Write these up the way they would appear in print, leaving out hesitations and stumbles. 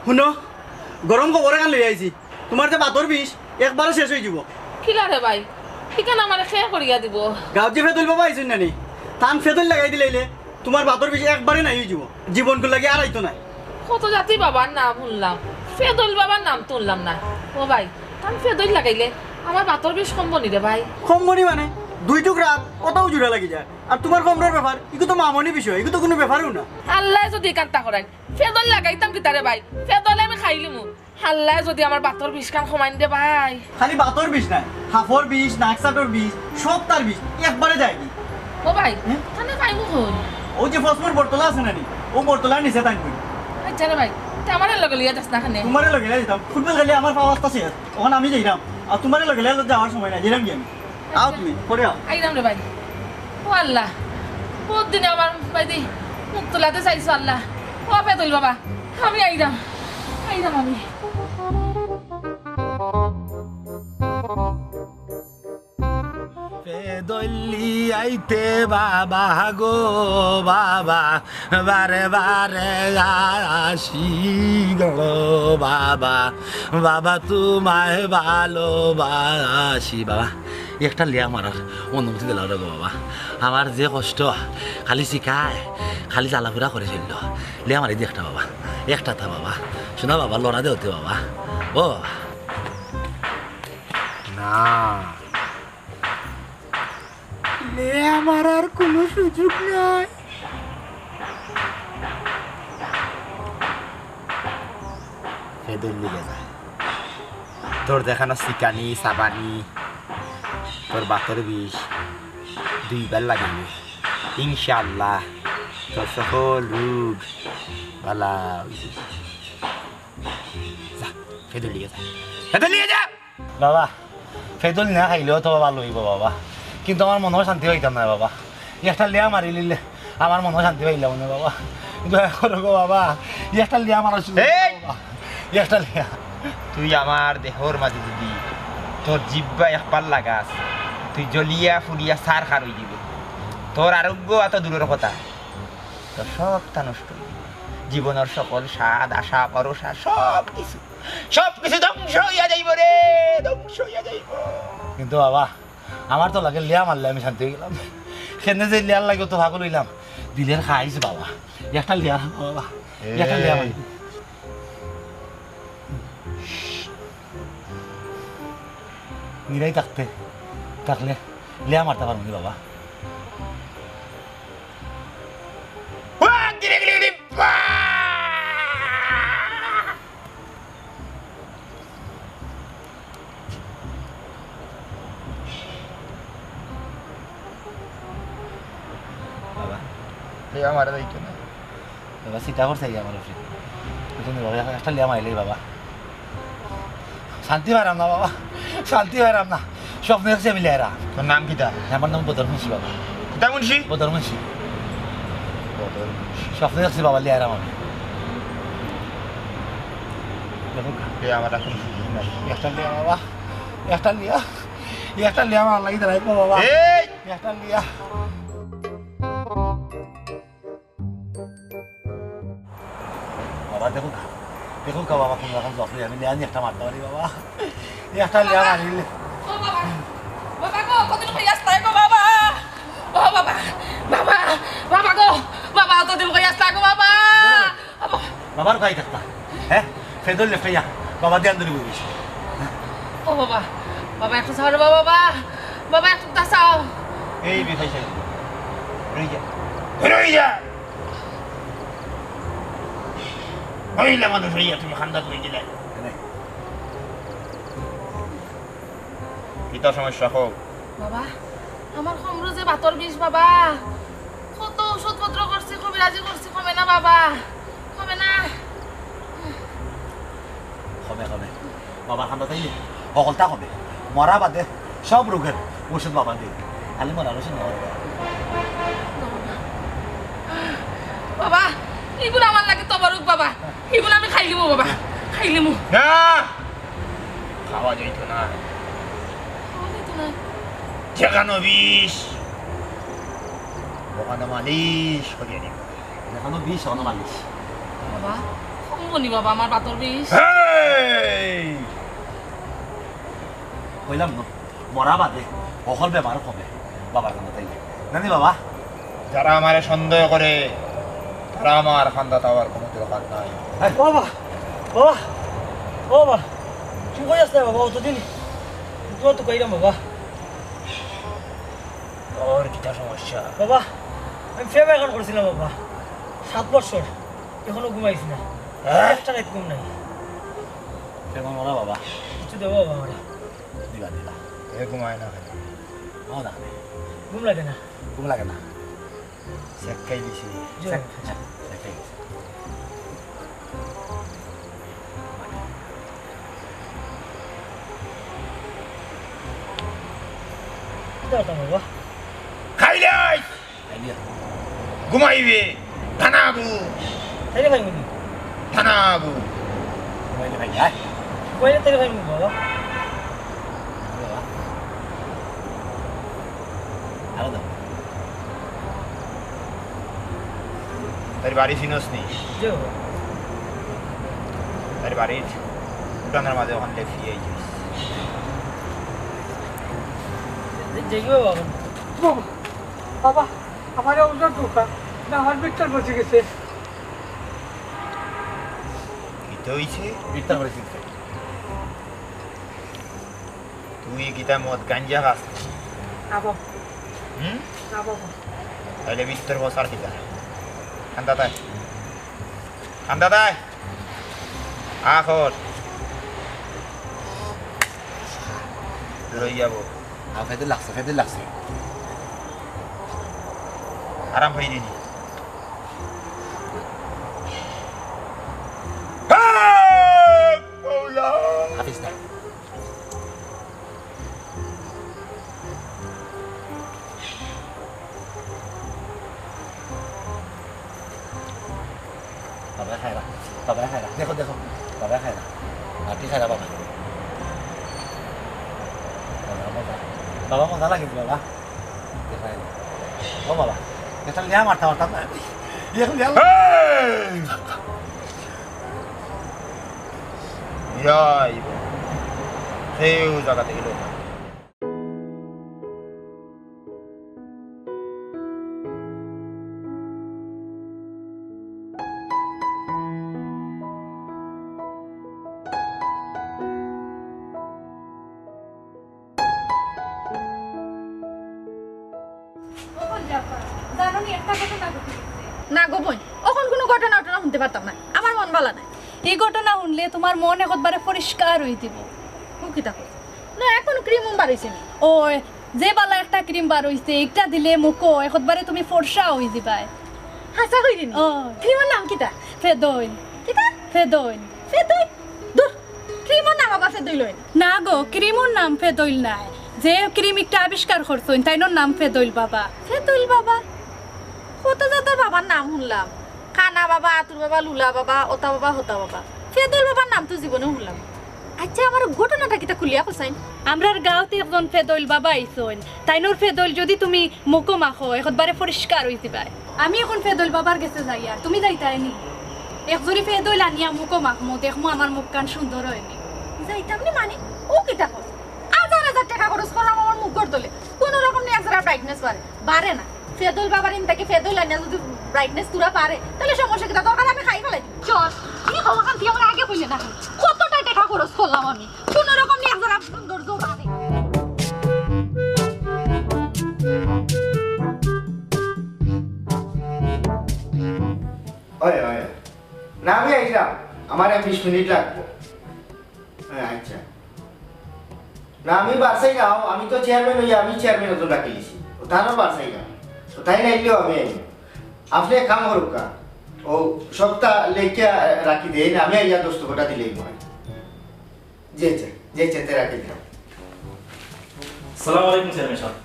শুনো গরম খবর এখান লই আইছি তোমার যে বাতর বিষ একবারে শেষ হয়ে যাব কিলা রে ভাই ঠিকানা আমার শেষ করিয়া দিব গাঁও যে ফেতল বাবা আইছেন নানি তান ফেতল লাগাই দিলে তোমার বাতর বিষ একবারে নাই হয়ে যাব জীবনকে লাগে আর আইতো নাই কত জাতি বাবার নাম শুনলাম ফেদল বাবার নাম তুললাম না ও ভাই তান ফেদল লাগাইলে আমার বাতর বেশ কমবনি রে ভাই কমবনি মানে দুই টুকরা কতও জোড়া লাগি যায় আর তোমার কমরার ব্যাপার এগুলো তো মামনি বিষয় এগুলো তো কোনো ব্যাপারও না আল্লাহ যদি কান্তা করাই ফেদল লাগাইতাম কি তারে ভাই ফেদলে আমি খাইলিমু আল্লাহ যদি আমার বাতর বিষ কান কমাইন দে ভাই খালি বাতর বিষ নাই হাফর বিষ নাকসাটোর বিষ সব তার বিষ একবারে যায় কি ও ভাই তানে পাইমু হল ও যে ফসমর বর্তলা আছে নানি ও বর্তলার নিচে তাই কই আচ্ছা রে ভাই তে আমারে লগে লিয়া যাস না খানে তোমারে লগে যাইতাম ফুটবল খেলে আমার পাওয়াজটা শেষ ওখান আমি যাইতাম আর তোমারে লগে যাওয়ার সময় না যেরাম কি আমি আও তুমি পরে আও আইরাম রে ভাই ও আল্লাহ বহুত দিনে আমার ভাই দি মুখ তোলাতে চাইছো আল্লাহ ও ফেদল বাবা আমি আইরাম আমি পেদলি আইতে বাবা গো বাবা বারে বারে আসি গো বাবা বাবা তোমায় ভালোবাসি বাবা একটা লিয়া মারার অনুমতি দিল রে গো বাবা আমার যে কষ্ট খালি শিখায় খালি জ্বালাফুরা করে ফেলল লিয়া মারি দিয়ে একটা বাবা একটা থা বাবা শোনা বাবা লড়া দে হতে বাবা ও না আমার আর কোনো সুযোগ নাই তোর দেখানো চিকানি সাবানি তোর বাতর বিষ দুইবার লাগিবে ইনশাআল্লাহ তোর সকল রোগ ভালা ফেদল নিয়ে যা বাবা ফেদল না খাইলেও তো ভালো হইব বাবা কিন্তু আমার মনে হয় শান্তি পাইতাম না বাবা একটা লিয়া মারি লিলে আমার মনে হয় শান্তি পাইলাম না বাবা দয়া করো গো বাবা একটা লিয়া মারা একটা লিয়া তুই আমার দেহর মাঝে যদি তোর জিব্বা একবার লাগাস তুই জ্বলিয়া ফুলিয়া সার খার হয়ে দিবে তোর আরোগ্য এত দূরের কথা তোর সবটা নষ্ট হয়ে যাবে জীবনের সকল স্বাদ আশা ভরসা সব কিছু ধ্বংস হইয়া যাইব রে ধ্বংস হইয়া যাইব কিন্তু বাবা আমার তো লাগে লিয়া মারলে আমি শান্তি হয়ে গেলাম সেনে যে লিয়ার লাগে তো ভাগল হইলাম দিলের খাইছে বাবা একটা লিয়া বাবা একটা লিয়া মারি নিরাই থাকলে লিয়া মারতে পারবো বাবা আমার দায়িত্ব না বাবা চিন্তা করছে আমার উপরে তুমি বাবা একটা লিয়া মারিলে বাবা শান্তি পাইলাম না বাবা শান্তি পাইলাম না স্বপ্ন দেখছি আমি লিয়ারা তোর নাম কিতা আমার নাম বদর মুন্সি বাবা কিতা মুন্সি বদর মুন্সি স্বপ্ন দেখছি বাবা লিয়ারাম আমি আমার এখন একটা লিয়া বাবা একটা লিয়া আমার লাগি দাঁড়াই বাবা একটা লিয়া বাবা দেখুন বাবা কোনো রকম জফরি আমি লিয়া একটা মারতে পারি বাবা একটা লিয়া মারিলে বাবা গো কতদিন কই আসতা গো বাবা ও বাবা গো বাবা কতদিন কই আসতা গো বাবা বাবার কাই থাকতা হ্যাঁ ফেদল লেফটে যা বাবা ধ্যান ধরে বলিস ও বাবা একটু ছাড়ো বাবা একটু তাসাও এই বিখাই সাই রই যা মহিলা মানুষ হইয়া তুমি খান্দা করে দিলে কি তোর সমস্যা হোক বাবা আমার কমরু যে বাতর বিষ বাবা কত ওষুধপত্র করছি কবিরাজি করছি কমে না বাবা কমে না কমে বাবা খান্দা তাইলে সকলটা কমে মরা বাদে সব রোগের ওষুধ বাবা দিয়ে খালি মরার ওষুধ নেওয়া বাবা এগুলো আমার লাগে তবরুক বাবা এগুলো আমি খাইলিমু বাবা খাইলিমু না খাওয়া যাইতো না যেখানো বিষ ওখানে মালিশ করিয়ে নিব যেখানো বিষ ওখানে মালিশ বাবা কমবনি বাবা আমার বাতর বিষ কইলাম ন মরা বাদে অকল বেমার কমে বাবার কাছে তাই নানি বাবা যারা আমারে সন্দেহ করে তারা আমার খান্দা তাওয়ার কোনো দরকার নাই। বাবা বাবা ও বাবা কি কই আসলে বাবা অতদিন তুই তো কইলাম বাবা তোর কিটা সমস্যা? বাবা আমি ফেম এখন করছিলাম বাবা 7 বছর এখনো ঘুমাইছি না একটা রাত ঘুম নাই কেমন মরা বাবা কিছু দেবো বাবা আমার দিবা দিবা এ ঘুমায় না কেন? ও না ঘুম লাগে না ঘুম লাগে না শেখাই দিছি। বাবা খাইলাই আইডিয়া ঘুমাইবে থানাবু তাইলে খাইব নি থানাবু। ঘুমাইলে ভাই আয় কইলে তাইলে খাইব বাবা বাবা আরো দাও তোর বাড়ি চিনস নি? যে বাবা তোর বাড়ির উঠানের মাঝে ওখান লেফিয়ে যাইস। জেগিবে বাবা বাবা বাবা আমার ওটা ঢোকা না আমার পেটটা বসে গেছে কিতে হইছে? ইফতার করে চিনতে তুই কিতা মদ গাঞ্জা খাস? না বাবা হুম? না বাবা তাহলে ভিতর বসার কিতা? খান্দা তাই খান্দা তাই আখর লই যাবো ফেদে লাগছে আরাম হয়ে দিনি। হাফিজ না বাবা খায় না দেখো বাবা খায় না আপনি খায় না বাবা মজা লাগে বাবা দেখায় না ও বাবা এটা লিয়া মারতাম না এখন লিয়া যাই সেও জায়গা থেকে লোক না গো বোন এখন কোনো ঘটনা শুনতে পারতাম না আমার মন ভালো নাই এই ঘটনা শুনলে তোমার মন একবারে পরিষ্কার হয়ে দিব কি তা না এখন ক্রিম বাড়াইছে নি ও যে বালা একটা ক্রিম বার হইছে একটা দিলে মুখো একবারে তুমি ফর্সা হই দিবাই হাসা হই দিনি ও ক্রিমের নাম কিতা ফেদইল কিতা ফেদইল ফেদই দূর ক্রিমের নাম আবার ফেদই লই না গো ক্রিমর নাম ফেদইল নাই যে ক্রিম একটা আবিষ্কার করছইন তাইনোর নাম ফেদইল বাবা ফেদইল বাবা কত যত বাবার নাম শুনলাম কানা বাবা আতুর বাবা লুলা বাবা ওতা বাবা হোতা বাবা ফেদইল বাবার নাম তো জীবনে শুনলাম আচ্ছা আমার ঘটনাটা কিতা খুলিয়া কইছাইন আমরার গাঁওতে একজন ফেদইল বাবা আইছইন তাইনোর ফেদইল যদি তুমি মুখো মাখো একবারে পরিষ্কার হই দিবাই আমি এখন ফেদইল বাবার কাছে যাই আর তুমি যাইতাই নি একজরি ফেদইল আনিয়া মুখো মাখমু দেখমু আমার মুখ কান সুন্দর হয়নি যাইতাম নি মানে ও কিতা কই 1000 টাকা খরচ করলাম আমার মুখ গড় তোলে কোন রকম নি একজরা ব্রাইটনেস বাড়ে না ফেদুল বাবার ইনটাকে ফেদুল আনিয়া যদি ব্রাইটনেস তুরা পারে তাহলে সমস্যা কিতা দরকার আমি খাই ফেলাই চল কি হওয়া কান তুই আমার আগে কইলে না কতটা টাকা খরচ করলাম আমি কোন রকম নি একজরা সৌন্দর্য বাড়ে ওই ওই না আমি আইলাম আমার 20 মিনিট লাগবে হ্যাঁ আচ্ছা না আমি বাসাই যাও আমি তো চেয়ারম্যান হই আমি চেয়ারম্যান তো ডাকিছি তারও বাসাই যাও তো তাই নাইলেও আমি আপনি কাম করুকা ও সবটা লেখা রাখি দেন আমি আইয়া 10 টাকা দিলেই হয় যে চেতে রাখি দিলাম আসসালামু আলাইকুম চেয়ারম্যান সাহেব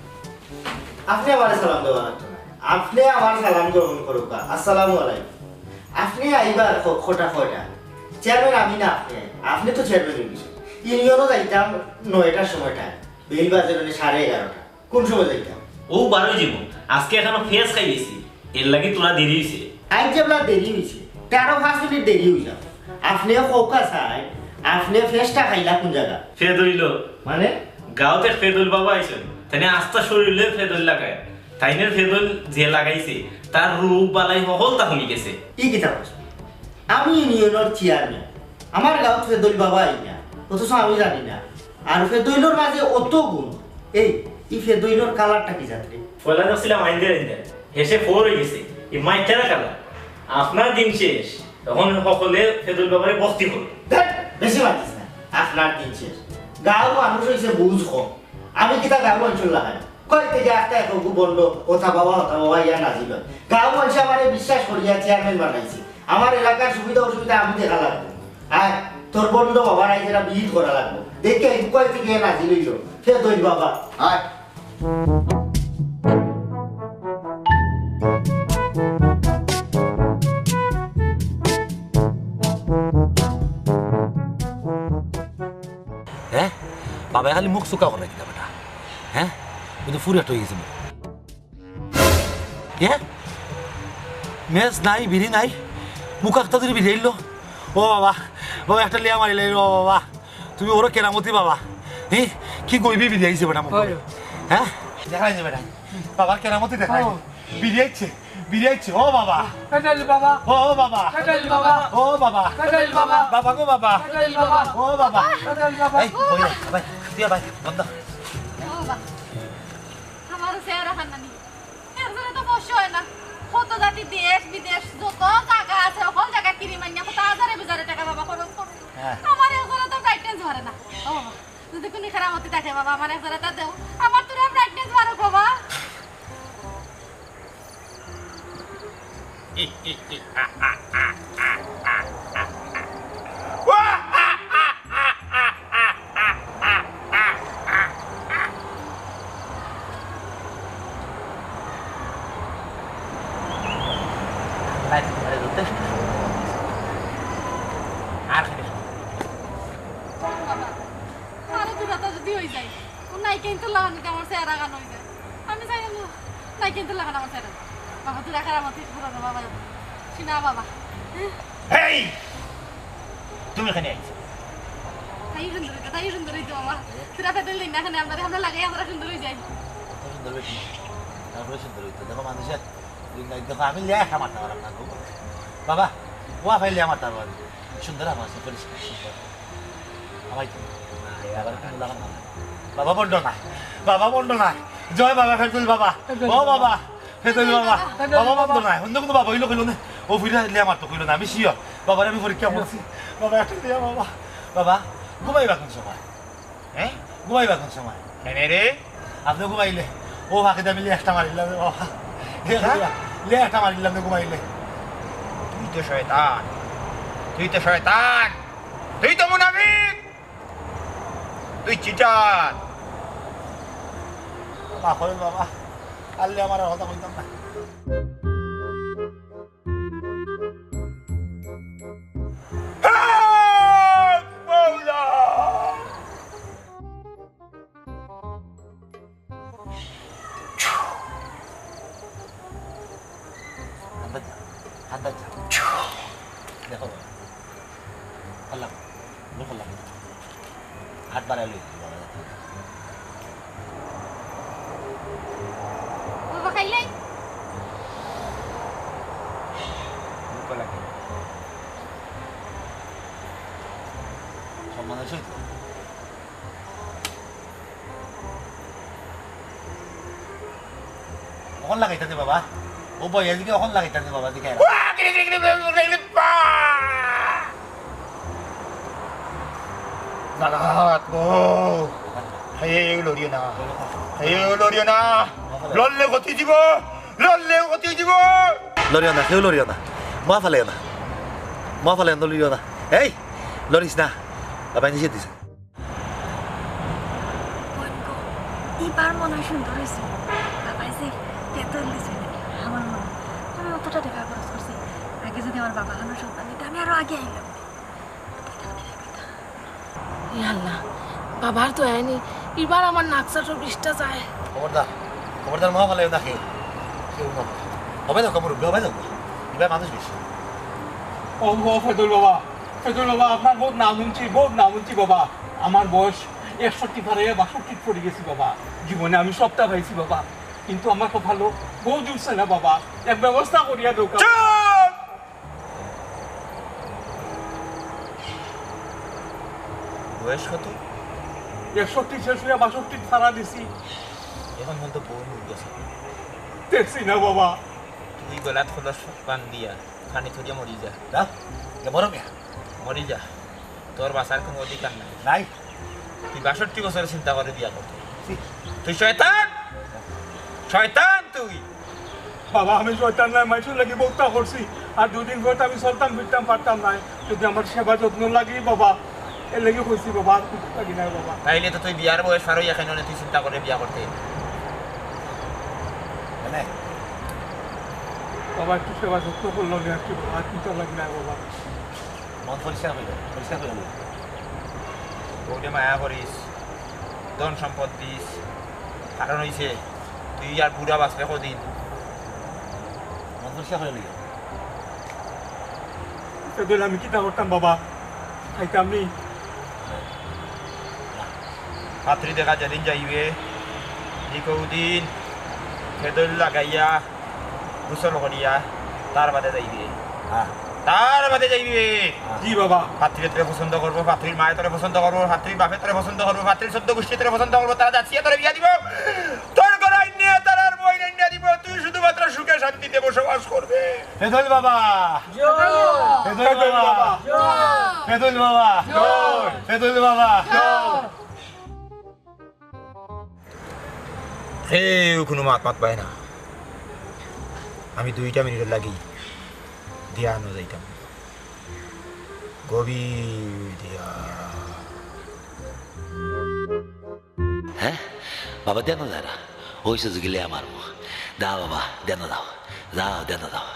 আপনি আমার সালাম দেওয়া লাগতো না আপনি আমার সালাম গ্রহণ করুকা আসসালামু আলাইকুম আপনি আইবার খোটা চেয়ারম্যান আমি না আপনি তো চেয়ারম্যান হইছে ইউনিয়নও যাইতাম 9টার সময়টা বেল বাজে 11:30 কোন সময় যাইতাম ও 12 জীবন আজকে এখনো ফেস খাই গেছি এর লাগি তোরা দেরি হইছে আজ যেবলা দেরি হইছে 13-5 মিনিট দেরি হই যাও আপনি কৌকা চাই আপনি ফেসটা খাইলা কোন জায়গা ফেদ হইল মানে গাঁওতে ফেদুল বাবা আইছেন তাই আস্তা শরীরে ফেদুল লাগায় তাইনের ফেদুল যে লাগাইছে তার রূপ বালাই হল তা কমি গেছে কি কিতাব আমি ইউনিয়নের চেয়ারম্যান আমার গাঁৱত ফেদুল বাবা আই না অথচ আমি জানি না আর ফেদুলের মাঝে অত গুণ এই ফেদুলের কালারটা কি যাত্রী পয়লা যাচ্ছিলাম আইন্দে হেসে ফোর হয়ে গেছে এই মাইটারা কালা আপনার দিন শেষ তখন সকলে ফেদুল বাবারে বস্তি করো ধ্যাৎ, বেশি মাতিস না আপনার দিন শেষ গাঁও মানুষ হয়েছে বুঝ কম আমি কিতা গাঁও অঞ্চল লাগাই কই থেকে একটা একটু বন্ধ কথা বাবা ইয়া নাজিল গাঁও মানুষ আমার বিশ্বাস করিয়া চেয়ারম্যান বানাইছি আমার এলাকার সুবিধা অসুবিধা আমি দেখা লাগবো আর তোর বন্ধ বাবার আইসেরা বিহিত করা লাগবো দেখে কই থেকে নাজিল হইল সে দই বাবা আয় হ্যাঁ বাবা খালি মুখ চুকা করে কিনা বেটা হ্যাঁ কিন্তু ফুরিয়াট হয়ে গেছে হ্যাঁ মেজ নাই বিড়ি নাই মুখ একটা ধরে বিড়ি এলো ও বাবা ও একটা লিয়া মারিলে ও বাবা তুমি ওরও কেরামতি বাবা হ্যাঁ কি গইবি বিড়ি আইছে বেটা মুখ হ্যাঁ দেখাই যে বেটা বাবা কেরামতি দেখাই বিড়ি আইছে বিড়ি আইছে ও বাবা ফেদুল বাবা ও বাবা ফেদুল বাবা ও বাবা ফেদুল বাবা বাবা গো বাবা ফেদুল বাবা ও বাবা ফেদুল বাবা এই বইলে ভাই দিয়া ভাই বন্ধ বাবা আমার চেহারা খান্নানি এর জন্য তো বসে হয় না কত জাতি দেশ বিদেশ যত জায়গা আছে সকল জায়গা কিনি মাইনা কত হাজারে বিজারে টাকা বাবা খরচ করে হ্যাঁ। আমার এগুলো তো ব্রাইটনেস ধরে না ও বাবা যদি কোনো খারাপতি থাকে বাবা আমার এক জায়গাটা দেও আমার তোরা ব্রাইটনেস বাড়ো বাবা আর বাবা আরো দূরতা যদি হয়ে যায় ও নাই কিন্তু লাগানিতে আমার চেহারা গান হয়ে যায় আমি চাই না নাই কিন্তু লাগানো আমার চেহারা বাবা তোরা খারাপতি পুরানো বাবা চিনা বাবা এই তুমি এখানে আইছো তাই সুন্দর হইতো বাবা তোরা ফেদুল দিন না এখানে আমরা লাগাই আমরা সুন্দর হয়ে যাই সুন্দর বেটি তারপরে সুন্দর হইতো দেখো মানুষের দেখো আমি লিয়া একটা মারতে পারলাম না গো বাবা ওয়া ভাই লিয়া মারতে পারবো সুন্দর আমার আছে পরিষ্কার সুন্দর আমায় তো আবার কোনো লাগান না বাবা বন্ধ না বাবা বন্ধ না জয় বাবা ফেদুল বাবা ও বাবা ফেদুল বাবা বাবা বন্ধ না অন্য কোনো বাবা হইলো কইলো না ও ফিরে লিয়া মারতো কইলো না আমি শিওর বাবার আমি পরীক্ষা করছি বাবা একটা লিয়া বাবা বাবা ঘুমাইবা কোন সময় হ্যাঁ ঘুমাইবা কোন সময় এনে রে আপনি ঘুমাইলে ও ফাঁকে দামি একটা মারিলাম বাবা লে একটা মারিলাম ঘুমাইলে তুই তো শয়তান তুই তো মুনাফিক তুই চিটার মা করেন বাবা আল্লে আমার আর কথা বলতাম না দেখো করলাম করলাম হাত বাড়াইল বাবা খাইলাই সম্মানের সহিত কখন লাগাইতে বাবা ও বই এদিকে কখন লাগাইতে বাবা দিকে জাগাত গো হেই লরিও না লড়লে গতি দিব লরিও না কেউ লরিও না মা ফালে না লরিও না এই লরিস না বাবা নিষে দিছে এবার মনে হয় সুন্দর হয়েছে বাবা যে পেতল দিছে আমার মনে আমি অতটা টাকা খরচ করছি আগে যদি আমার বাবা হানোর সন্তান দিতে আমি আরো আগে আইলাম আল্লাহ বাবার তো আয়নি এবার আমার নাকশাটা বৃষ্টা যায় খবরদার মা ফালে না কেউ হবে না খবর হবে না এবার মানুষ বেশি ও ফেদুল বাবা ফেদুল বাবা আপনার বহুত নাম শুনছি বাবা। আমার বয়স 61 পারে 62 পড়ে গেছি বাবা। জীবনে আমি সবটা পাইছি বাবা, কিন্তু আমার কপালও বউ জুটছে না বাবা। এক ব্যবস্থা করিয়া দরকার। বয়স কত? 61 শেষ হইয়া 62 ছাড়া দিছি। এখন বলতো বউ হয়ে গেছে। দেখছি না বাবা। তুই গলাত খোলা পান দিয়া খানি থরিয়া মরি যা। দাও বড় মিয়া মরি যা, তোর বাঁচার কোনো অধিকার নাই। নাই তুই 62 বছর চিন্তা করে বিয়া করতে। তুই শয়তান, শয়তান তুই। বাবা আমি শয়তান নাই, মাইসুর লাগি বউটা করছি। আর 2 দিন পর আমি চলতাম ফিরতাম পারতাম না, যদি আমার সেবা যত্ন লাগি বাবা। এর লেগে কইছি বাবা, আর কিছু লাগি নাই বাবা। তাইলে তো তুই বিয়ার বয়স পার হইয়া কেন তুই চিন্তা করে বিয়া করতে? বাবা একটু সেবা যত্ন করলো না, একটু আর কিছু লাগি নাই বাবা। মন পরিষ্কার হইল, পরিষ্কার হইল। বউকে মায়া করিস, ধন সম্পদ দিস, কারণ হইছে তুই আর বুড়া বাঁচবে কদিন। মন পরিষ্কার হইল। সেদিন আমি কিতা করতাম বাবা, খাইতাম নি। পাত্রী দেখা যেদিন যাইবে দিন ফেদল লাগাইয়া গোসল করিয়া তার বাদে যাইবে। তার বাদে যাইবে। জি বাবা। পাত্রী তোরে পছন্দ করবো, পাত্রীর মায়ে তোরে পছন্দ করবো, পাত্রীর বাপে তোরে পছন্দ করবো, পাত্রীর সদ্য গোষ্ঠী তোরে পছন্দ করবো, তারা যাচ্ছিয়া তোরে বিয়া দিব। তোর গলায় নিয়ে তার আর বই নিয়ে দিব। তুই শুধুমাত্র সুখে শান্তিতে বসবাস করবে। ফেদুল বাবা, ফেদুল বাবা, ফেদুল বাবা, ফেদুল বাবা। কেউ কোনো মাত পায় না। আমি 2 মিনিটের লাগি ধ্যান যাইতাম, গভীর ধ্যান। হ্যাঁ বাবা দেন দাঁড়া হয়েছে গেলে আমার দাও বাবা, দেন দাও, যাও দেন দাও।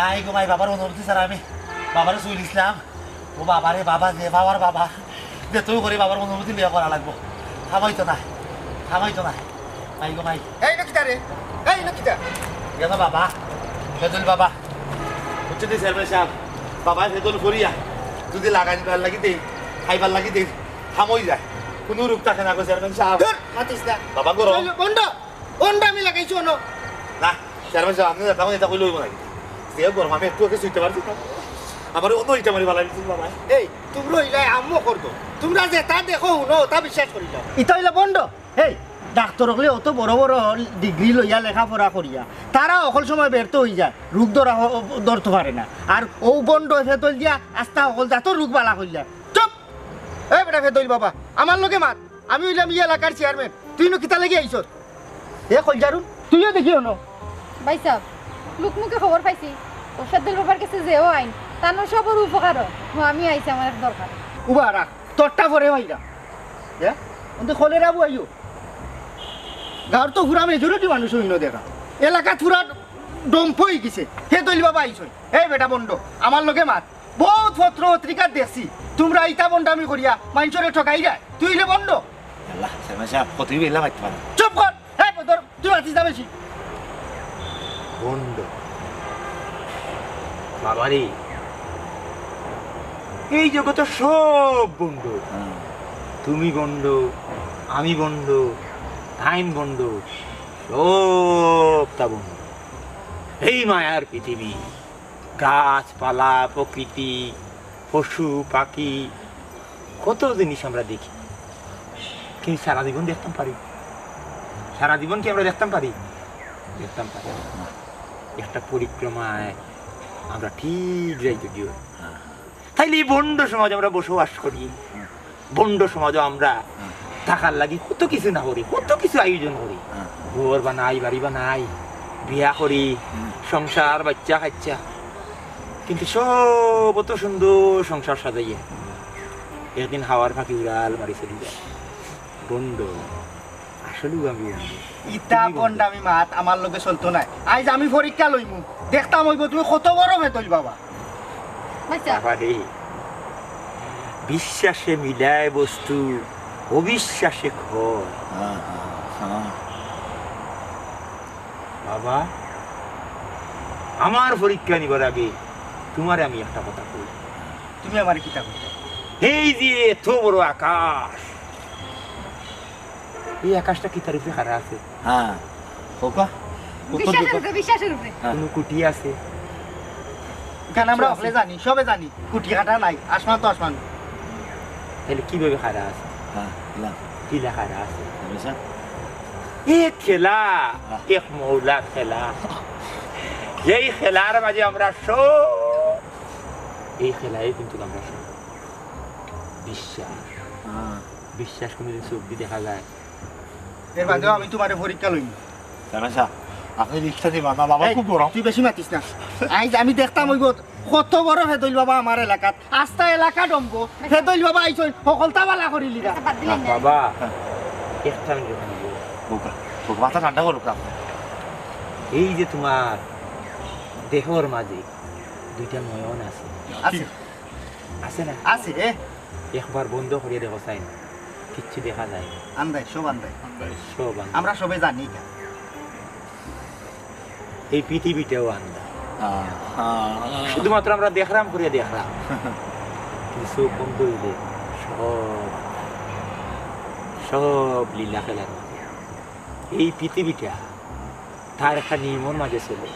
আই গো মাই বাবার অনুমতি স্যার আমি বাবারে চুই দিছিলাম। ও বাবারে বাবা যে বাবার বাবা যে তুই করে বাবার অনুমতি লিয়া করা লাগবো। থামাইতো না, থামাইতো না। আই গো মাই। এই নকিতা রে, এই নকিতা। কেন বাবা, ফেদুল বাবা হচ্ছে দি চেয়ারম্যান সাহেব, বাবা ফেদুল করিয়া যদি লাগাইবার লাগি দেই, খাইবার লাগি দেই, থামই যায়, কোনো রূপ থাকে না গো চেয়ারম্যান সাহেব। মাতিস না বাবা গো বন্ধ বন্ধ আমি লাগাইছো না না চেয়ারম্যান সাহেব, আপনি তেমন এটা কইলে হইব নাকি? যে গরম আমি একটু ওকে শুইতে পারছি না, আমার অন্য ইটা মারি ভালো দিচ্ছি বাবা। এই তোমরা হইলে আম্মু করতো, তোমরা যে তা দেখো শুনো তা বিশ্বাস করি যাও। ইটা হইলে বন্ধ। এই ডাক্তার হলে অত বড় বড় ডিগ্রি লইয়া লেখাপড়া করিয়া তারা অকল সময় ব্যর্থ হয়ে যায়, রোগ ধরতে পারে না। আর ও বন্ধ ফেতল দিয়া আস্তা অকল যাত রোগ বালা করিয়া। চুপ! এই বেটা ফেতল বাবা, আমার লগে মাত। আমি হইলাম ই এলাকার চেয়ারম্যান, তুই নো কিতা লাগি আইছ? এ কই যারু তুইও দেখিও ন ভাই সাহেব, লোকমুখে খবর পাইছি ও ফেদুল বাবার কাছে যেও আইন তানো সবর উপকার আমি আইছি, আমার এক দরকার। উবা রাখ তোরটা পরে ভাইরা। হ্যাঁ অন্ত খলে রাবু আইও গাঁর তো পুরা মেজরিটি মানুষ হইন দেখা, এলাকা পুরা ডম্প হয়ে গেছে। হে দলি বাবা আইস। এই বেটা বন্ধ আমার লগে মাত। বহুত পত্র পত্রিকা দেখছি তোমরা ইটা বন্ডামি করিয়া মানুষরে ঠকাই যায়, তুই হইলে বন্ধ। আল্লাহ চেয়ারম্যান সাহেব কতই বেলা মারতে পারে। চুপ কর। হ্যাঁ তোর তুই আছিস না বেশি বন্ধ বাবারে, এই জগতে সব বন্ধ। তুমি বন্ধ, আমি বন্ধ, টাইম বন্ধ, সবটা বন্ধ। এই মায়ার পৃথিবী, গাছপালা, প্রকৃতি, পশু পাখি, কত জিনিস আমরা দেখি, কিন্তু সারা জীবন দেখতাম পারি? সারা জীবন কি আমরা দেখতাম পারি? দেখতাম পারি না। একটা পরিক্রমায় আমরা ঠিক যাইতে দিও। তাইলে এই বন্ড সমাজ আমরা বসবাস করি, বন্ড সমাজও আমরা থাকার লাগি কত কিছু না করি, কত কিছু আয়োজন করি। ঘর বানাই, বাড়ি বানাই, বিয়া করি, সংসার বাচ্চা কাচ্চা, কিন্তু সব অত সুন্দর সংসার সাজাইয়া একদিন হাওয়ার ফাঁকি উড়াল মারি চলে যায়। বন্ড আসলে আমি ইটা বন্ডামি মাত আমার লগে চলতো নাই। আজ আমি পরীক্ষা লইমু, দেখতাম হইব তুমি কত বড় ফেতল বাবা। বাচ্চা বাবারে বিশ্বাসে মিলায় বস্তু অবিশ্বাসে ক্ষয় বাবা আমার পরীক্ষা নিবার আগে তোমারে আমি একটা কথা কই তুমি আমার কিতা কইতা এই যে এত বড় আকাশ এই আকাশটা কি তার উপরে হারা আছে হ্যাঁ খোকা বিশ্বাসের উপরে কোনো কুটি আছে কেন আমরা অকলে জানি সবে জানি কুটি কাটা নাই আসমান তো আসমান তাহলে কিভাবে হারা আছে হ্যাঁ কি হারা আছে হমেশা এক খেলা এক মৌলা খেলা এই খেলার মাঝে আমরা সব এই খেলায় কিন্তু আমরা সব বিশ্বাস বিশ্বাস কোনোদিন চোখ দিয়ে দেখা যায় এর বাদেও আমি তোমার পরীক্ষা লইনি হমেশা আপনি রিক্সা দিবা না বাবা খুব গরম তুই বেশি মাতিস না আইজ আমি দেখতাম ওই কত বড় ফেদইল বাবা আমার এলাকাত আস্তা এলাকা ডমব ফেদইল বাবা আইছই সকলতা বালা করিলি রা বাবা একটা মিনিট খোকা খোকা মাথা ঠান্ডা করো আপনি এই যে তোমার দেহর মাঝে দুইটা নয়ন আছে আছে আছে না আছে রে একবার বন্ধ করিয়ে দেখো চাই কিচ্ছু দেখা যায় না আন্দাই সব আন্দাই সব আন্দাজ। আমরা সবে জানি কা এই পৃথিবীটাও আন্দা শুধুমাত্র আমরা দেখলাম করিয়া দেখলাম কিন্তু চোখ বন্ধ হইলে সব সব লীলা খেলার মাঝে এই পৃথিবীটা তার একটা নিয়মের মাঝে চলে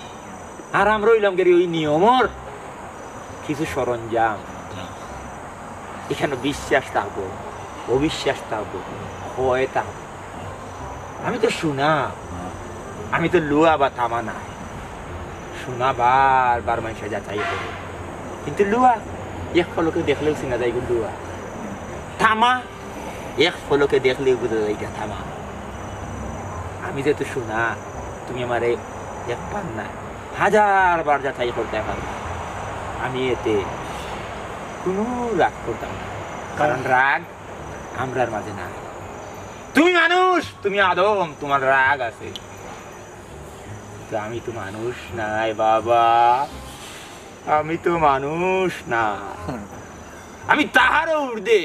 আর আমরা হইলাম গেলে ওই নিয়মর কিছু সরঞ্জাম এখানে বিশ্বাস থাকবো অবিশ্বাস থাকবো ভয় থাকবো আমি তো শোনা আমি তো লুয়া বা থামা নাই শোনা বার মানুষ যাচাই করে কিন্তু লুয়া এক ফলকে দেখলেও চিনা যায় লুয়া থামা এক ফলকে দেখলেও বোঝা যায় এটা থামা আমি যেহেতু শোনা তুমি আমার একবার না 1000 বার যাচাই করতে পারো আমি এতে কোনো রাগ করতাম না কারণ রাগ আমরার মাঝে না তুমি মানুষ তুমি আদম তোমার রাগ আছে আমি তো মানুষ নাই বাবা আমি তো মানুষ না আমি তাহারও উর্দে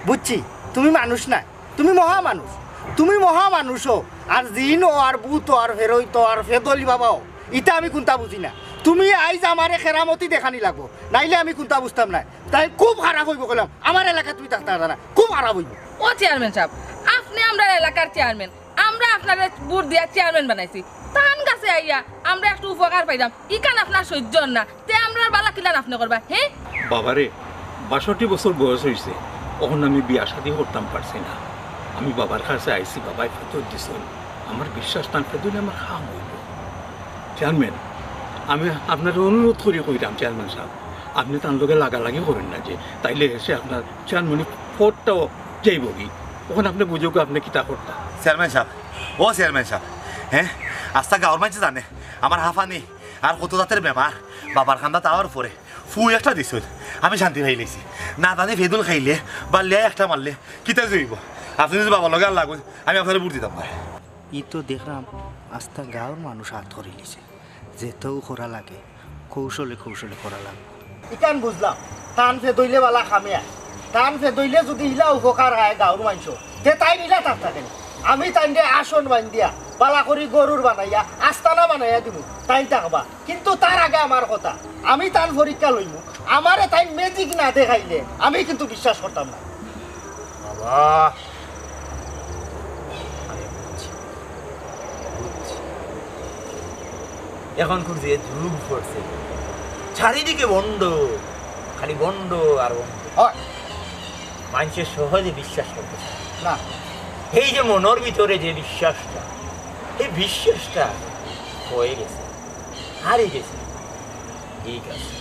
বুঝছি তুমি মানুষ না তুমি মহা মানুষ তুমি মহা মানুষও আর জিন আর ভূত আর ফেরইতো আর ফেদলি বাবাও ইটা আমি কোনটা বুঝি না তুমি আইজ আমারে খেরামতি দেখানি লাগবো নাইলে আমি কোনটা বুঝতাম না তাই খুব খারাপ হইব কলাম আমার এলাকা তুমি থাকতে পারবে না খুব খারাপ হইব ও চেয়ারম্যান সাহেব আপনি আমরা এলাকার চেয়ারম্যান আমরা আপনার বুট দিয়া চেয়ারম্যান বানাইছি তান কাছে আইয়া আমরা একটু উপকার পাইলাম ইকান আপনার সহ্য না তে আমরা বালা কিলান আপনি করবা হ্যাঁ বাবারে 62 বছর বয়স হয়েছে তখন আমি বিয়া শাদি করতাম পারছি না আমি বাবার কাছে আইসি বাবাই ফেতর দিছিল আমার বিশ্বাস টান ফেতলে আমার খাম হইল চেয়ারম্যান আমি আপনার অনুরোধ করি কইতাম চেয়ারম্যান সাহেব আপনি তার লোকে লাগালাগি করেন না যে তাইলে এসে আপনার চেয়ারম্যান ফোরটাও যাইব কি তখন আপনি বুঝুক আপনি কিতা করতাম চেয়ারম্যান সাহেব ও চেয়ারম্যান সাহেব হ্যাঁ আস্তা গাঁর মানুষ জানে আমার হাফানি আর কত জাতের বেমার বাবার খান্দা তাওয়ার পরে ফুই একটা দিছিল আমি শান্তি পাই লেছি না জানি ফেদুল খাইলে বা লিয়া একটা মারলে কিতা জইব আপনি যদি বাবার লগে আর লাগুন আমি আপনার বুট দিতাম না ই তো দেখলাম আস্তা গাঁর মানুষ হাত ধরে লিছে যেতেও খোরা লাগে কৌশলে কৌশলে করা লাগবে ইকান বুঝলাম টান ফেদইলে বালা খামিয়া টান ফেদইলে যদি ইলা উপকার হয় গাঁর মানুষ তে তাই নিলা তার থাকেন আমি তাই আসন বান দিয়া বালা করি গরুর বানাইয়া আস্তানা বানাইয়া দিব তাই থাকবা কিন্তু তার আগে আমার কথা আমি তার পরীক্ষা লইব আমারে তাই ম্যাজিক না দেখাইলে আমি কিন্তু বিশ্বাস করতাম না বাবা এখন যে যুগ পড়ছে চারিদিকে বন্ড খালি বন্ড আর বন্ড হয় মানুষের সহজে বিশ্বাস করতে না এই যে মনের ভিতরে যে বিশ্বাসটা এই বিশ্বাসটা হয়ে গেছে হারিয়ে গেছে ঠিক আছে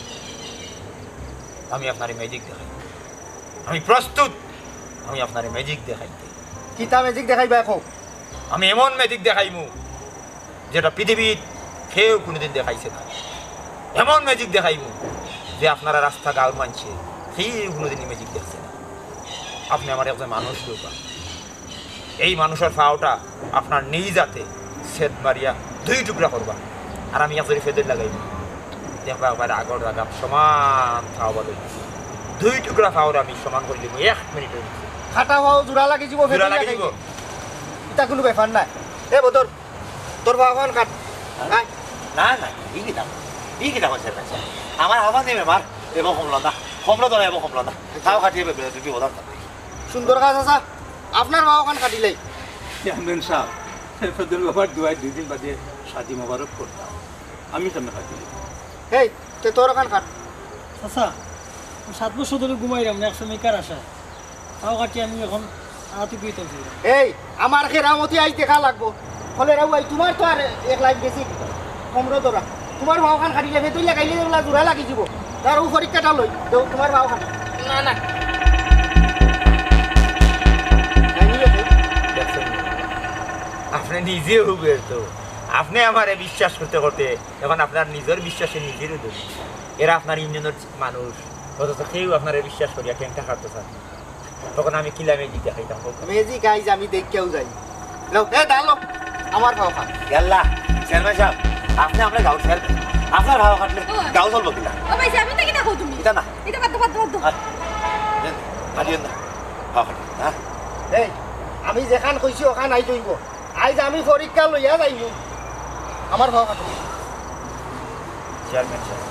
আমি আপনার ম্যাজিক দেখাই আমি প্রস্তুত আমি আপনার ম্যাজিক দেখাইতে কিতা ম্যাজিক দেখাইবা এখন আমি এমন ম্যাজিক দেখাইমু যেটা পৃথিবীর কেউ কোনোদিন দেখাইছে না এমন ম্যাজিক দেখাইমু যে আপনারা রাস্তা গাঁর মানছে কেউ কোনোদিনই ম্যাজিক দেখছে না আপনি আমার একজন মানুষ দোকা এই মানুষের ফাওটা আপনার নিজ হাতে সেদ মারিয়া 2 টুকরা করবা আর আমি একজনই ফেদের লাগাইব দেখবা একবার আগর জায়গা সমান খাওয়া দেব 2 টুকরা খাওয়ার আমি সমান করে দেব 1 মিনিটের মধ্যে খাটা হও জোড়া লাগি যাব জোড়া লাগি দিব এটা কোনো ব্যাপার না এ বদর তোর বাগান কাট আয় না না এই কি দাম চেয়ারম্যান সাহেব আমার আবার নেই বেমার এবং কমলা এবং কমলা তাও খাটিয়ে তুমি ওদার সুন্দর কাজ আছে আপনার বাগান কাটিলেই চেয়ারম্যান সাহেব ফেদুল বাবার দুয়ায় 2 দিন বাদে শাদি মোবারক করতাম আমি কেমন কাটি এই তে তোর কান কাট আচ্ছা 7 বছর ধরে ঘুমাইলাম না একসময় কার আসা তাও কাটি আমি এখন আতি কইতাম এই আমার খেরামতি আই দেখা লাগবো ফলে রাও আই তোমার তো আর এক লাইফ বেশি কমরো তোরা তোমার বাগান কাটিলে ভেতর লাগাইলে ওলা জোড়া লাগি যাব তার ও পরীক্ষাটা লই দেও তোমার বাগান না না আপনি নিজে হুবের তো আপনি আমারে বিশ্বাস করতে করতে এখন আপনার নিজের বিশ্বাসে নিজেরও দোষ এরা আপনার ইউনিয়নের মানুষ অথচ কেউ আপনার বিশ্বাস করিয়া ট্যাংটা খাটতে চান তখন আমি কিলামে দিতে খাইতাম মেজি গাইজ আমি দেখকেও যাই লো এ ডালো আমার বাগান গেল্লা চেয়ারম্যান সাহেব আপনি আমরা গাঁও ছেড়ে আপনার ভাও কাটলে গাঁও চলবো কিনা ও ভাই আমি তাকে দেখো তুমি এটা না এটা বাদ কাটিয়ে না ভাও কাটি হ্যাঁ এই আমি যেখান কইছি ওখান আই লইব আইজ আমি পরীক্ষা লইয়া যাইব আমার বাগান চেয়ারম্যান সাহেব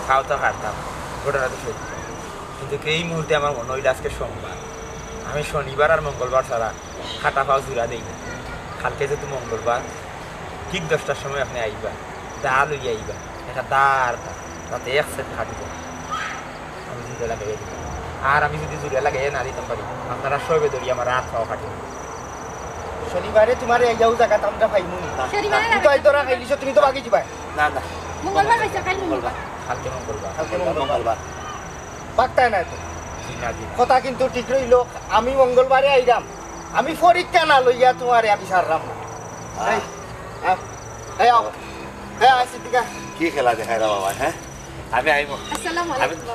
খাও তো খাটতাম ঘটনা তো সত্য কিন্তু এই মুহূর্তে আমার মনে হইল আজকে সোমবার আমি শনিবার আর মঙ্গলবার ছাড়া খাটা পাও জুড়া দেই না কালকে যেহেতু মঙ্গলবার ঠিক 10টার সময় আপনি আইবা দা লইয়া আইবা একটা দাঁড় তাতে 1 সেট খাটিব আমি জুড়ে লাগাই দিব আর আমি যদি জুড়ে লাগাই না দিতাম পারি আপনারা সবে ধরি আমার রাত পাও খাটিব শনিবারে তোমার এই যাও জায়গা আমরা পাইমু শনিবারে তুমি তো আই তোরা খাইলিছ তুমি তো বাকি যাবা না না মঙ্গলবার হইছে কাল মঙ্গলবার কালকে মঙ্গলবার কালকে মঙ্গলবার বাগতায় না তো দিন না দিন কথা কিন্তু ঠিক রইল আমি মঙ্গলবারে আইরাম আমি পরীক্ষা না লইয়া তোমারে আমি সারলাম না এই আও এই আও হ্যাঁ আসি ঠিক আছে কি খেলা দেখাই দাও বাবা হ্যাঁ আমি আইব আসসালামু আমি আলাইকুম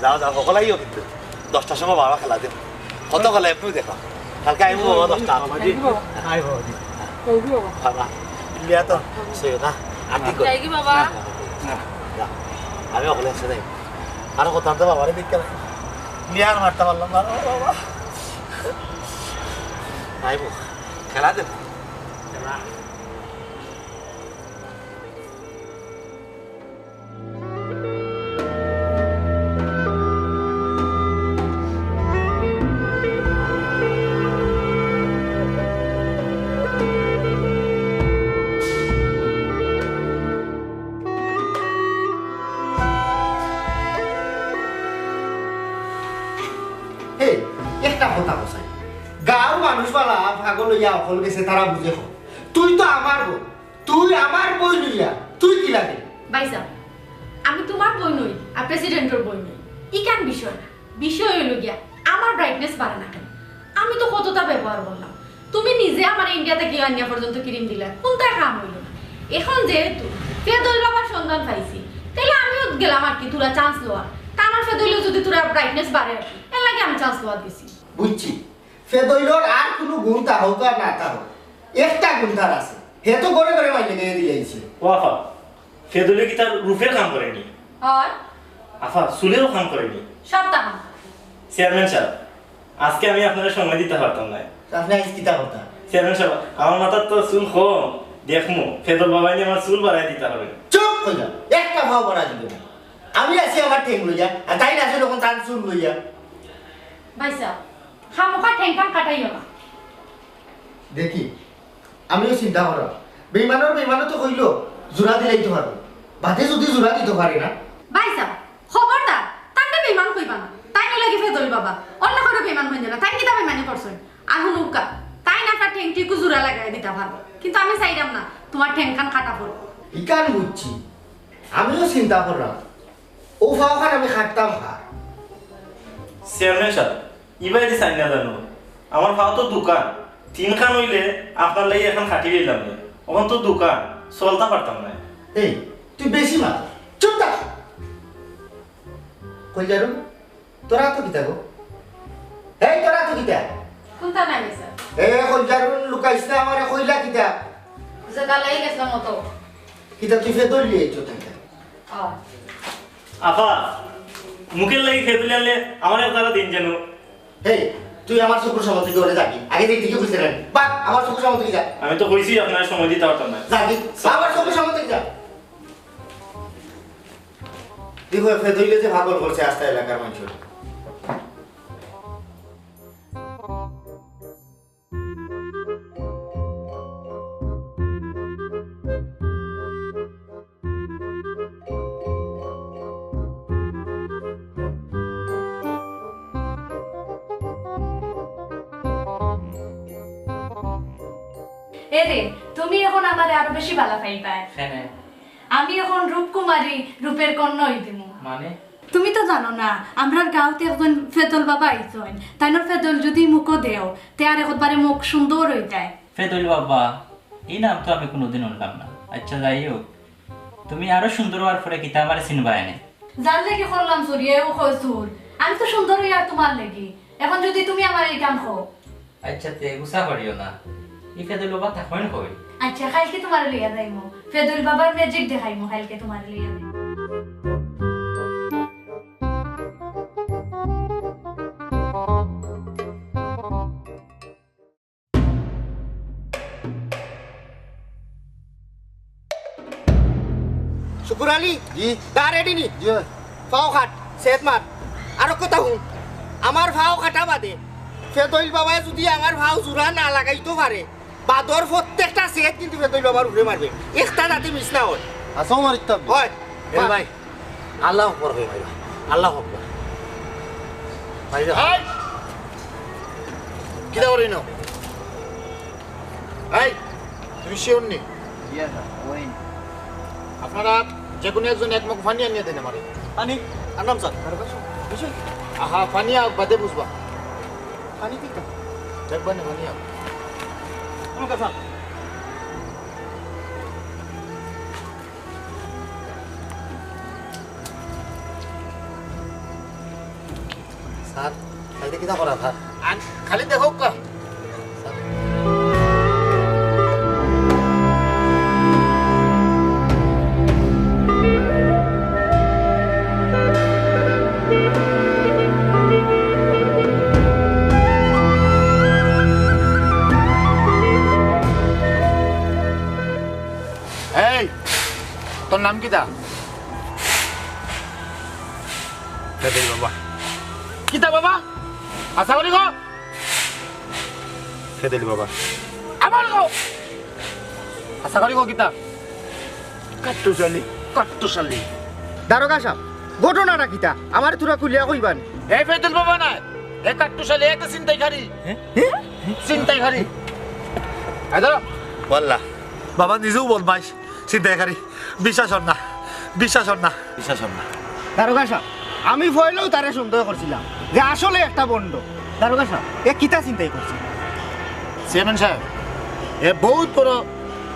যাও সকল আইও কিন্তু 10টার সময় বাবা খেলা দিন কত খেলা এমনি দেখা কালকে আইব বাবা 10টা আইব বাবা লিয়া তো সে না আটি কর যাই কি বাবা আমি ওখানে এসে যাই আর কথা তো বাবারে দেখতে লিয়ার মারতে পারলাম না বাবা আইব খেলা দেন এই একটা কথা বসাই গাঁর মানুষ বালা ভাগ লইয়া অকল গেছে তারা বুঝে হোক তুই তো আমার বই তুই আমার বই লইয়া তুই কি লাগে ভাইসা আমি তোমার বই নই আর প্রেসিডেন্টের বই নই ই কেন বিষয় না বিষয় হইল গিয়া আমার ব্রাইটনেস বাড়ে না কেন আমি তো কতটা ব্যবহার করলাম তুমি নিজে আমার ইন্ডিয়া থেকে আনিয়া পর্যন্ত ক্রিম দিলে কোনটা কাম হইল না এখন যেহেতু ফেদল বাবার সন্ধান পাইছি তাহলে আমিও গেলাম আর কি তোরা চান্স লওয়া তা আমার ফেদইলেও যদি তোরা ব্রাইটনেস বাড়ে আর কি এর লাগে আমি চান্স লওয়া দিছি বুঝছি ফেদইলর আর কোনো গুণ তা হোক আর না তা হোক একটা গুণ তার আছে হে তো করে করে মাইনে দিয়ে দিয়েছে ওয়াফা ফেদুলে কি তার রূপের কাম করেনি আর আফা চুলেরও কাম করেনি সপ্তাহ চেয়ারম্যান সাহেব আজকে আমি আপনার সময় দিতে পারতাম না আপনি আইস কিতা কথা চেয়ারম্যান সাহেব আমার মাথার তো চুল কম দেখমু ফেদল বাবাই নিয়ে আমার চুল বাড়াই দিতে হবে চুপ হয়ে যা একটা ভাও বাড়া দিবে না আমি আছি আমার ঠেং লইয়া আর তাই না আছে তখন তার চুল লইয়া ভাইসা খামোখা ঠেংখান কাটাইও না দেখি আমিও চিন্তা করা বেইমানও তো কইল জোড়া দিলেই তো পারো বাদে যদি জোড়া দিতে পারে না ভাইসা খবরদার তাকে বেমান কইবা না তাই না লাগি ফেদল বাবা অন্য করে বেমান হইছে না তাই কি দামে মানি করছই আর হুনুকা তাই না তার ঠেংটিকু জোড়া লাগাই দিতে পারবো কিন্তু আমি চাইলাম না তোমার ঠেংখান কাটা পড়ো ইকান বুঝছি আমিও চিন্তা করলাম ও ভাওখান আমি খাটতাম খা চেয়ারম্যান সাহেব ইবাই দিছাই না জানো আমার ভাও তো দোকান তিনখান হইলে আপনার লাগি এখন খাটি দিলাম না ওখান তো দোকান চলতে পারতাম না এই তুই বেশি মাত চুপ থাক কই যারু তোরা তো কিতা গো এই তোরা তো কিতা কোনটা নাই ভাইসা এ কই যারু লুকাইছ না আমারে কইলা কিতা জায়গা লাগি গেছলাম মতো কিতা তুই ফেদল লিয়ে তো থাকা আপা মুখের লাগি খেয়ে তুলে আনলে আমার তারা দিন যেন হেই তুই আমার শুক্র সময় থেকে ওরে যাবি আগে দিক থেকে বুঝতে রাখবি বা আমার শুক্র সময় থেকে যা আমি তো কইছি আপনার সময় দিতে পারতাম না যাবি আমার শুক্র সময় থেকে যা দেখো ফেদইলে যে ভাগল করছে আস্তা এলাকার মানুষ এরে তুমি এখন আমারে আরো বেশি ভালো পাইবাই আমি এখন রূপকুমারী রূপের কন্যা হই দিমু মানে তুমি তো জানো না আমরার গাঁওতে একজন ফেদল বাবা আইছেন তাইনোর ফেদল যদি মুখো দেও তে আর একবারে মুখ সুন্দর হই যায় ফেদুল বাবা এই নাম তো আমি কোনোদিন শুনলাম না আচ্ছা যাই হোক তুমি আরো সুন্দর হওয়ার পরে কিতা আমার চিনবা এনে যার লেগে করলাম চুরিয়েও কইছুর আমি তো সুন্দর হই আর তোমার লেগে এখন যদি তুমি আমার এই কাম খো আচ্ছা তে গুসা করিও না এই ফেদুল বাবা থাকবেন কই আচ্ছা কালকে তোমার লইয়া যাইমু ফেদল বাবার ম্যাজিক দেখাইমু কালকে তোমার লইয়া যাইমু শুকুর আলী জি তা রেডি নি জি ফাও খাট সেট মার আর কথা হুন আমার ফাও কাটা বাদে ফেদইল বাবা যদি আমার ফাও জুরা না লাগাইতো পারে বাদর প্রত্যেকটা সেট কিন্তু ফেদইল বাবার উড়ে মারবে একটা যাতে মিস না হয় আসাও মারিতা হয় এ ভাই আল্লাহ আকবার হে ভাই আল্লাহ আকবার ভাই হাই কিদা ওরে নাও এই তুমি শিওর নি আপনারা যে কোনো একজন এক মুখ পানি আনিয়ে দেন আমারে পানি আনাম স্যার আহা পানি আও বাদে বুঝবা পানি কি দেখবা না পানি আও আমার কথা স্যার খালি কিটা করা স্যার খালি দেখো কা এই তোর নাম কিটা ফেদুল বাবা কিতা বাবা আশা করি গো ফেদুল বাবা আমার গো আশা করি গো কিতা কাট্টুশালি দারোগা সাহেব ঘটনাটা কিটা আমার তোরা কুলিয়া কইবান এই ফেদুল বাবা না এ কাট্টুশালি এত চিন্তাই খারি চিন্তাই খারি আদর বললা বাবা নিজেও বল ভাই চিন্তাই খারি বিশ্বাস হন না বিশ্বাস হন না বিশ্বাস হন না দারোগা সাহেব আমি ভয়লেও তারে সন্দেহ করছিলাম যে আসলে একটা বন্ড দারোগা সাহেব এ কিতা চিন্তাই করছে চেয়ারম্যান সাহেব এ বহুত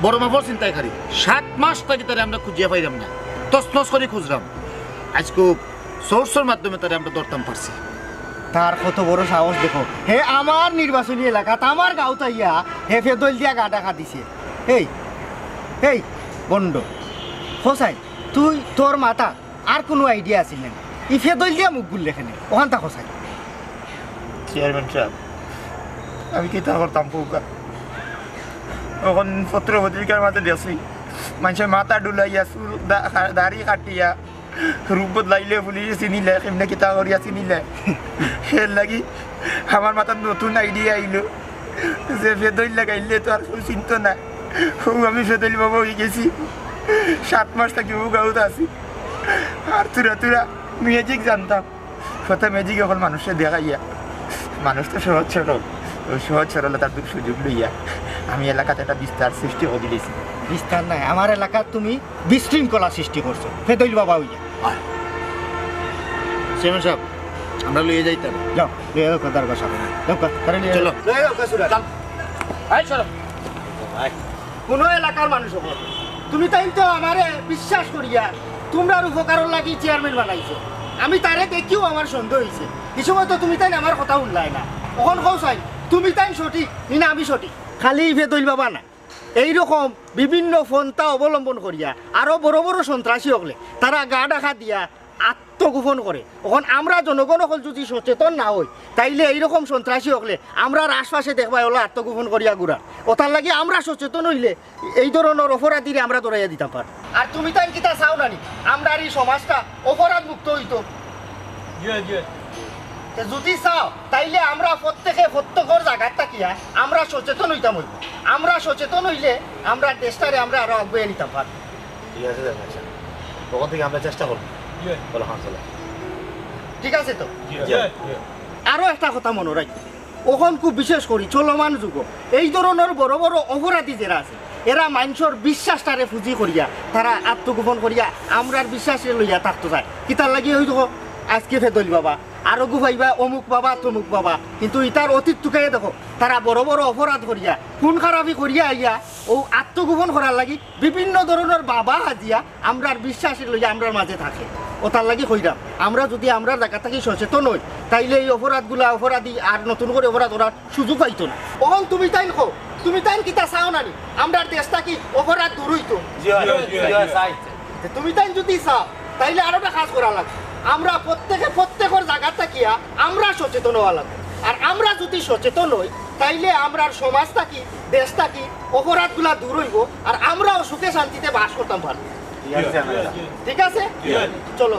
বড় মাপর চিন্তাই খারি 7 মাস থেকে তারে আমরা খুঁজিয়া পাইলাম না তছনছ করে খুঁজলাম আজকে সোর্সের মাধ্যমে তারে আমরা ধরতাম পারছি তার কত বড় সাহস দেখো হে আমার নির্বাচনী এলাকা আমার গাঁও তাইয়া হে ফেদল দিয়া গা ডাকা দিছে এই এই বন্ড হোসাই তুই তোর মাথা আর কোনো আইডিয়া আছিল না ই ফেদল দিয়া মুখ গুল লেখেনে ওখান তা হোসাই চেয়ারম্যান সাহেব আমি কি তা করতাম পৌকা এখন পত্র পত্রিকার মাঝে দেখছি মানুষের মাথা ডুলাইয়া চুল দাড়ি কাটিয়া রূপ বদলাইলে পুলিশ চিনিলে কেমনে কিতা করিয়া চিনিলে এর লাগি আমার মাথার নতুন আইডিয়া আইলো যে ফেদইল লাগাইলে তো আর চিন্তা না আমি ফেদইল বাবা হয়ে গেছি 7 মাস থাকি ও গাঁত আছি আর তুরা ম্যাজিক জানতাম কথা ম্যাজিক এখন মানুষের দেখাইয়া মানুষ তো সহজ সরল ওই সহজ সরলতার সুযোগ লইয়া আমি এলাকাতে একটা বিস্তার সৃষ্টি করে দিয়েছি বিস্তার নাই আমার এলাকার তুমি বিশৃঙ্খলা সৃষ্টি করছো ফেদইল বাবা হইয়া চেয়ারম্যান সাহেব আমরা লইয়ে যাইতাম যাও লইয়া যাও দারোগা সাহেব যাও তারে নিয়ে চলো লইয়া যাও কাসুরা চল এই চলো কোনো এলাকার মানুষ হবো তুমি তাই তো আমারে বিশ্বাস করিয়া তোমরার উপকারের লাগি চেয়ারম্যান বানাইছো আমি তারে দেখিও আমার সন্দেহ হয়েছে এই সময় তো তুমি তাই আমার কথা উল্লাই না ওখন কৌ চাই তুমি তাই সঠিক না আমি সঠিক খালি ফেদইল বাবা না এইরকম বিভিন্ন পন্থা অবলম্বন করিয়া আরো বড় বড় সন্ত্রাসী হলে তারা গা ডাকা দিয়া আত্মগোপন করে। এখন আমরা জনগণ হল যদি সচেতন না হই তাইলে এইরকম সন্ত্রাসী হলে আমরা আশপাশে দেখবা হলো আত্মগোপন করিয়া ঘুরা। ওটার লাগে আমরা সচেতন হইলে এই ধরনের অপরাধীরে আমরা ধরাইয়া দিতাম পার। আর তুমি তাই কিতা চাও নানি আমরা এই সমাজটা অপরাধ মুক্ত হইতো? যদি চাও তাইলে আমরা প্রত্যেকের জায়গার থাকিয়া আমরা সচেতন হইতাম হইব। আমরা সচেতন হইলে আমরা দেশটারে আমরা আরো আগুয়ে নিতাম পার। ঠিক আছে তখন থেকে আমরা চেষ্টা করবো। বলো হ্যাঁ চলো। ঠিক আছে তো? আরো একটা কথা মনে রাখি, ওখান খুব বিশেষ করি চলমান যুগ এই ধরনের বড় বড় অপরাধী যারা আছে এরা মানুষের বিশ্বাসটারে ফুজি করিয়া তারা আত্মগোপন করিয়া আমরার বিশ্বাসে লইয়া থাকতে যায়। কিতার লাগি হইতো আজকে ফেদল বাবা আরো গুভাইবা অমুক বাবা তমুক বাবা, কিন্তু ইতার অতীত টুকাইয়ে দেখো তারা বড় বড় অপরাধ করিয়া খুন খারাপি করিয়া আইয়া ও আত্মগোপন করার লাগি বিভিন্ন ধরনের বাবা হাজিয়া আমরার বিশ্বাসে লইয়া আমরার মাঝে থাকে। ও তার লাগি হইরাম আমরা যদি আমরা জায়গা থাকি সচেতন হই তাইলে এই অপরাধী আর নতুন করে অপরাধ করার সুযোগ পাইতো না। কখন তুমি তাই নকো তুমি তাই কিতা চাও নানি আমরার দেশটা কি অপরাধ দূর হইতো? তুমি তাই যদি চাও তাইলে আরো একটা কাজ করা লাগবে। আমরা প্রত্যেকের জায়গা থাকিয়া আমরা সচেতন হওয়া লাগবে। আর আমরা যদি সচেতন হই তাইলে আমরার সমাজটা কি দেশটা কি অপরাধগুলা দূর হইব আর আমরাও সুখে শান্তিতে বাস করতাম পারবো। ঠিক আছে চলো।